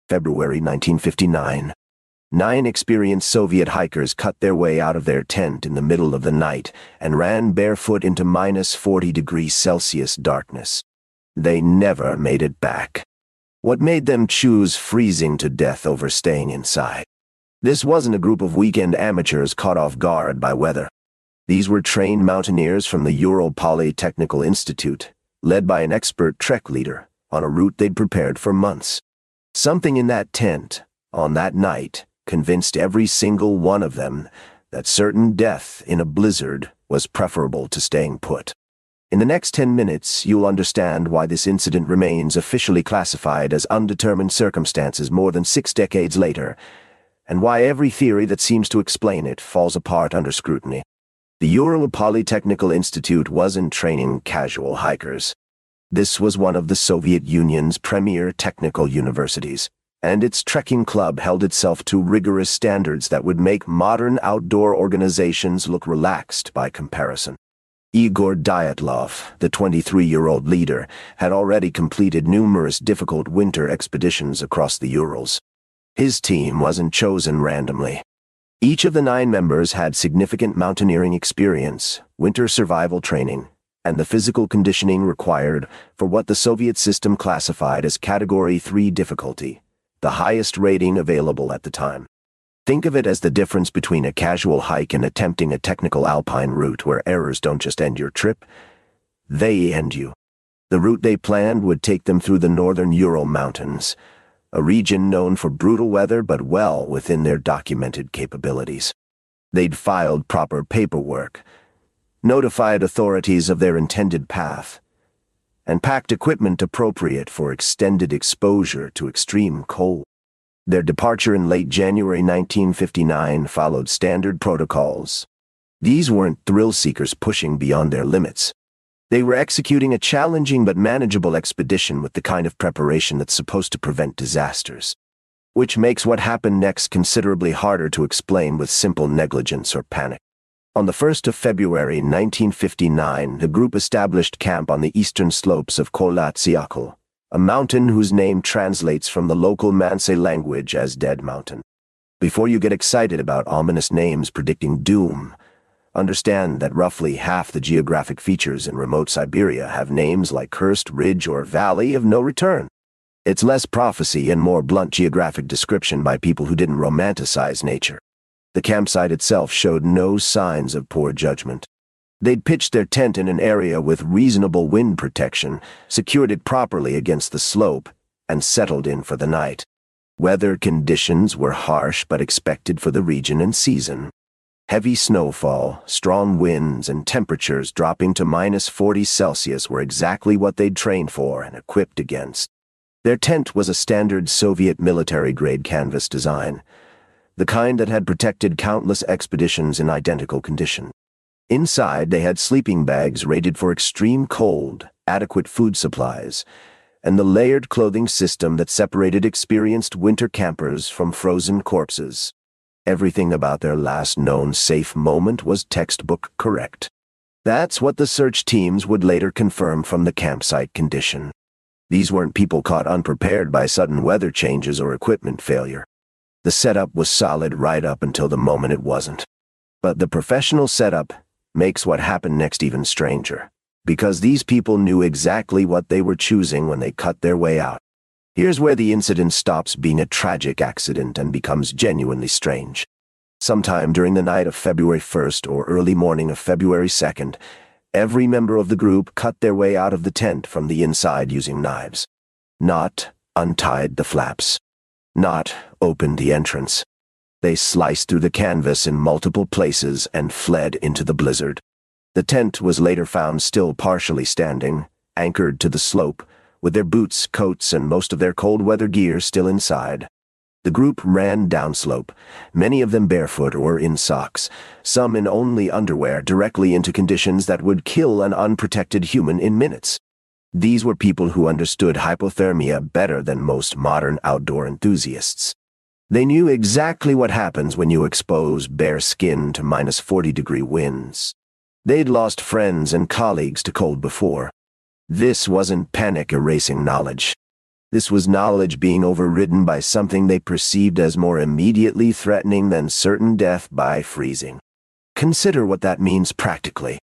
February 1959. 9 experienced Soviet hikers cut their way out of their tent in the middle of the night and ran barefoot into -40°C darkness. They never made it back. What made them choose freezing to death over staying inside? This wasn't a group of weekend amateurs caught off guard by weather. These were trained mountaineers from the Ural Polytechnical Institute, led by an expert trek leader, on a route they'd prepared for months. Something in that tent, on that night, convinced every single one of them that certain death in a blizzard was preferable to staying put. In the next 10 minutes, you'll understand why this incident remains officially classified as undetermined circumstances more than 6 decades later, and why every theory that seems to explain it falls apart under scrutiny. The Ural Polytechnical Institute wasn't training casual hikers. This was one of the Soviet Union's premier technical universities, and its trekking club held itself to rigorous standards that would make modern outdoor organizations look relaxed by comparison. Igor Dyatlov, the 23-year-old leader, had already completed numerous difficult winter expeditions across the Urals. His team wasn't chosen randomly. Each of the 9 members had significant mountaineering experience, winter survival training, and the physical conditioning required for what the Soviet system classified as Category 3 difficulty, the highest rating available at the time. Think of it as the difference between a casual hike and attempting a technical alpine route where errors don't just end your trip, they end you. The route they planned would take them through the northern Ural Mountains, a region known for brutal weather but well within their documented capabilities. They'd filed proper paperwork, notified authorities of their intended path, and packed equipment appropriate for extended exposure to extreme cold. Their departure in late January 1959 followed standard protocols. These weren't thrill-seekers pushing beyond their limits. They were executing a challenging but manageable expedition with the kind of preparation that's supposed to prevent disasters. Which makes what happened next considerably harder to explain with simple negligence or panic. On the 1st of February 1959, the group established camp on the eastern slopes of Kholat, Syakhl, a mountain whose name translates from the local Mansi language as Dead Mountain. Before you get excited about ominous names predicting doom, understand that roughly half the geographic features in remote Siberia have names like Cursed Ridge or Valley of No Return. It's less prophecy and more blunt geographic description by people who didn't romanticize nature. The campsite itself showed no signs of poor judgment. They'd pitched their tent in an area with reasonable wind protection, secured it properly against the slope, and settled in for the night. Weather conditions were harsh but expected for the region and season. Heavy snowfall, strong winds, and temperatures dropping to -40°C were exactly what they'd trained for and equipped against. Their tent was a standard Soviet military-grade canvas design, the kind that had protected countless expeditions in identical condition. Inside, they had sleeping bags rated for extreme cold, adequate food supplies, and the layered clothing system that separated experienced winter campers from frozen corpses. Everything about their last known safe moment was textbook correct. That's what the search teams would later confirm from the campsite condition. These weren't people caught unprepared by sudden weather changes or equipment failure. The setup was solid right up until the moment it wasn't. But the professional setup makes what happened next even stranger, because these people knew exactly what they were choosing when they cut their way out. Here's where the incident stops being a tragic accident and becomes genuinely strange. Sometime during the night of February 1st or early morning of February 2nd, every member of the group cut their way out of the tent from the inside using knives. Not untied the flaps. Not opened the entrance. They sliced through the canvas in multiple places and fled into the blizzard. The tent was later found still partially standing, anchored to the slope, with their boots, coats, and most of their cold weather gear still inside. The group ran downslope, many of them barefoot or in socks, some in only underwear, directly into conditions that would kill an unprotected human in minutes. These were people who understood hypothermia better than most modern outdoor enthusiasts. They knew exactly what happens when you expose bare skin to -40° winds. They'd lost friends and colleagues to cold before. This wasn't panic-erasing knowledge. This was knowledge being overridden by something they perceived as more immediately threatening than certain death by freezing. Consider what that means practically.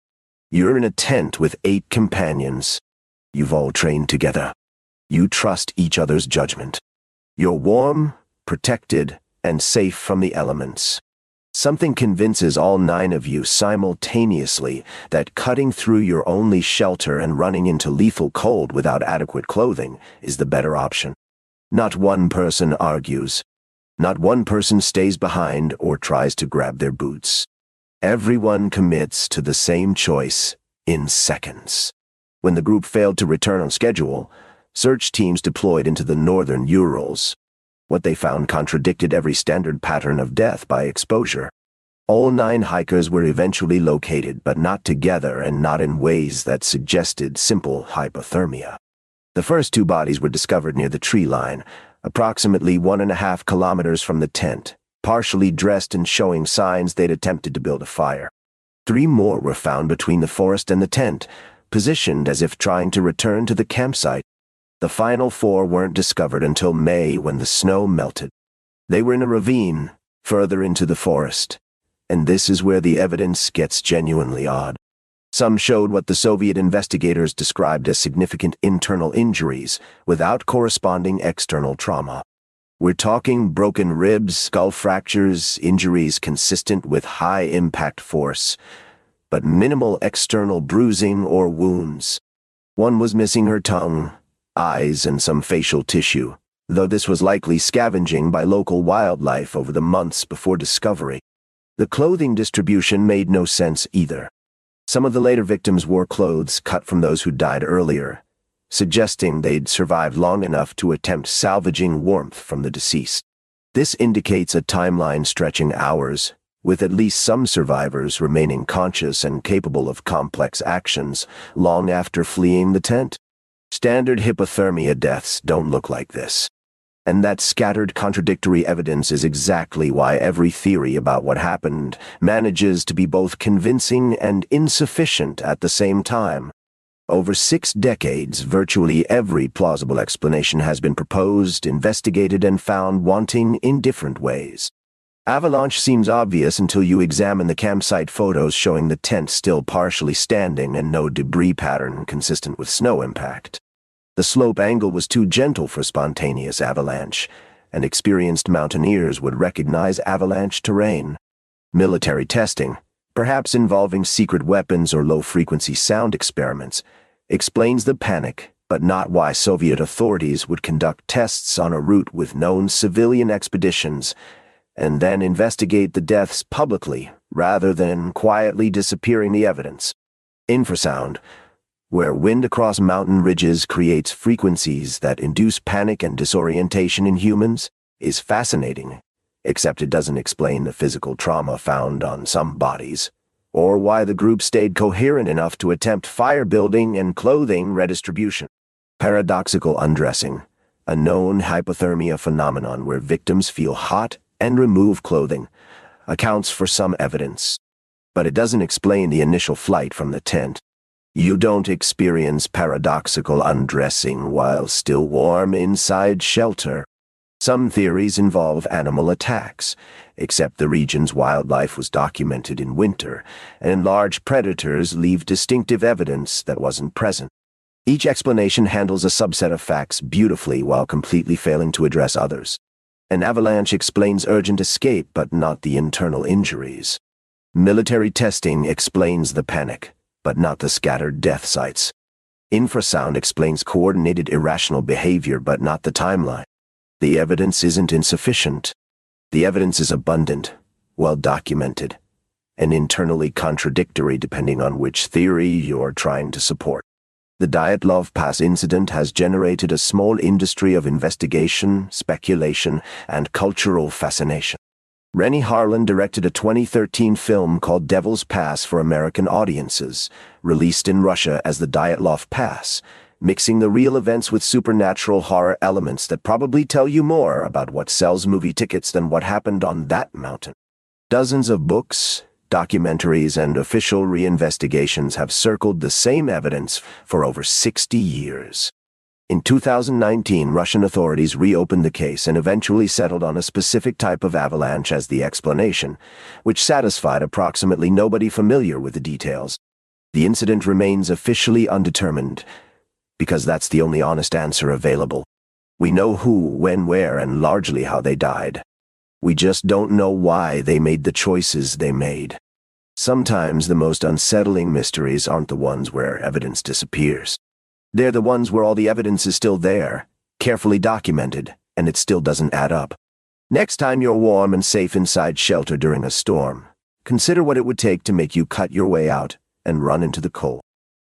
You're in a tent with 8 companions. You've all trained together. You trust each other's judgment. You're warm, protected, and safe from the elements. Something convinces all 9 of you simultaneously that cutting through your only shelter and running into lethal cold without adequate clothing is the better option. Not one person argues. Not one person stays behind or tries to grab their boots. Everyone commits to the same choice in seconds. When the group failed to return on schedule, search teams deployed into the northern Urals. What they found contradicted every standard pattern of death by exposure. All 9 hikers were eventually located, but not together and not in ways that suggested simple hypothermia. The first 2 bodies were discovered near the tree line, approximately 1.5 kilometers from the tent, partially dressed and showing signs they'd attempted to build a fire. 3 more were found between the forest and the tent, positioned as if trying to return to the campsite. The final 4 weren't discovered until May when the snow melted. They were in a ravine, further into the forest. And this is where the evidence gets genuinely odd. Some showed what the Soviet investigators described as significant internal injuries, without corresponding external trauma. We're talking broken ribs, skull fractures, injuries consistent with high-impact force, but minimal external bruising or wounds. One was missing her tongue, eyes, and some facial tissue, though this was likely scavenging by local wildlife over the months before discovery. The clothing distribution made no sense either. Some of the later victims wore clothes cut from those who died earlier, suggesting they'd survived long enough to attempt salvaging warmth from the deceased. This indicates a timeline stretching hours, with at least some survivors remaining conscious and capable of complex actions long after fleeing the tent. Standard hypothermia deaths don't look like this. And that scattered contradictory evidence is exactly why every theory about what happened manages to be both convincing and insufficient at the same time. Over 6 decades, virtually every plausible explanation has been proposed, investigated, and found wanting in different ways. Avalanche seems obvious until you examine the campsite photos showing the tent still partially standing and no debris pattern consistent with snow impact. The slope angle was too gentle for spontaneous avalanche, and experienced mountaineers would recognize avalanche terrain. Military testing, perhaps involving secret weapons or low-frequency sound experiments, explains the panic, but not why Soviet authorities would conduct tests on a route with known civilian expeditions and then investigate the deaths publicly rather than quietly disappearing the evidence. Infrasound, where wind across mountain ridges creates frequencies that induce panic and disorientation in humans, is fascinating, except it doesn't explain the physical trauma found on some bodies, or why the group stayed coherent enough to attempt fire building and clothing redistribution. Paradoxical undressing, a known hypothermia phenomenon where victims feel hot and remove clothing, accounts for some evidence. But it doesn't explain the initial flight from the tent. You don't experience paradoxical undressing while still warm inside shelter. Some theories involve animal attacks, except the region's wildlife was documented in winter, and large predators leave distinctive evidence that wasn't present. Each explanation handles a subset of facts beautifully while completely failing to address others. An avalanche explains urgent escape but not the internal injuries. Military testing explains the panic, but not the scattered death sites. Infrasound explains coordinated irrational behavior but not the timeline. The evidence isn't insufficient. The evidence is abundant, well documented, and internally contradictory depending on which theory you're trying to support. The Dyatlov Pass incident has generated a small industry of investigation, speculation, and cultural fascination. Rennie Harlan directed a 2013 film called Devil's Pass for American audiences, released in Russia as the Dyatlov Pass, mixing the real events with supernatural horror elements that probably tell you more about what sells movie tickets than what happened on that mountain. Dozens of books, documentaries, and official reinvestigations have circled the same evidence for over 60 years. In 2019, Russian authorities reopened the case and eventually settled on a specific type of avalanche as the explanation, which satisfied approximately nobody familiar with the details. The incident remains officially undetermined, because that's the only honest answer available. We know who, when, where, and largely how they died. We just don't know why they made the choices they made. Sometimes the most unsettling mysteries aren't the ones where evidence disappears. They're the ones where all the evidence is still there, carefully documented, and it still doesn't add up. Next time you're warm and safe inside shelter during a storm, consider what it would take to make you cut your way out and run into the cold.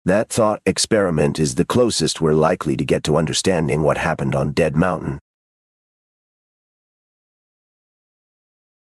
That thought experiment is the closest we're likely to get to understanding what happened on Dead Mountain.